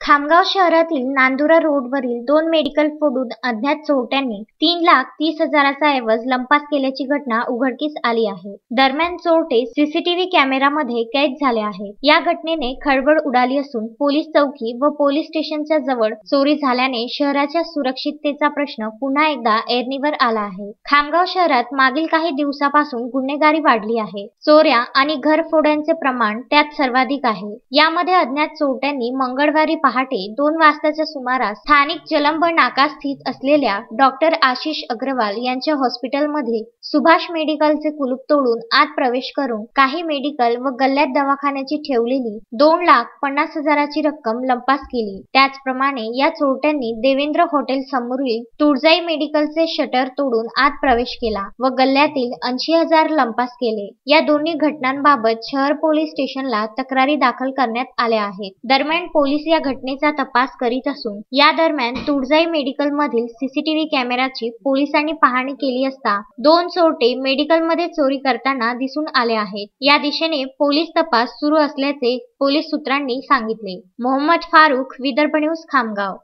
खामगाव शहरातील नांदुरा रोडवरील 2 मेडिकल फोडून अज्ञात चोरट्यांनी 3,30,000चा ऐवज लंपास केल्याची घटना उघडकीस आली आहे. दरम्यान चोरटे सीसीटीव्ही कॅमेरामध्ये कैद झाले आहेत. या घटनेने खळबळ उडाली असून पोलीस चौकी व पोलीस स्टेशनच्या जवळ चोरी झाल्याने शहराच्या सुरक्षिततेचा प्रश्न पुन्हा एकदा ऐरणीवर आला आहे. खामगाव शहरात मागील काही दिवसापासून गुन्हेगारी वाढली आहे. चोऱ्या आणि घरफोड्यांचे प्रमाण त्यात सर्वाधिक आहे. यामध्ये अज्ञात चोरट्यांनी मंगळवारी पहाटे 2 वाजताच्या सुमारास स्थानिक जलंब नाका स्थित असलेल्या डॉक्टर आशिष अग्रवाल यांच्या हॉस्पिटलमध्ये सुभाष मेडिकलचे कुलूप तोडून आत प्रवेश करून काही मेडिकल व गल्ल्यात दवाखान्याची ठेवलेली 2,50,000ची रक्कम लंपास केली. त्याचप्रमाणे या चोरट्यांनी देवेंद्र हॉटेल समोरील तुळजाई मेडिकलचे शटर तोडून आत प्रवेश केला व गल्ल्यातील 80,000 लंपास केले. या दोन्ही घटनांबाबत शहर पोलीस स्टेशनला तक्रारी दाखल करण्यात आल्या आहेत. दरम्यान पोलीस या घटनेचा तपास करीत असून या दरम्यान तुळजाई मेडिकलमधील सीसीटीव्ही कॅमेराची पोलिसांनी पाहणी केली असता 2 चोरटे मेडिकलमध्ये चोरी करताना दिसून आले आहेत. या दिशेने पोलीस तपास सुरू असल्याचे पोलीस सूत्रांनी सांगितले. मोहम्मद फारूक, विदर्भ न्यूज, खामगाव.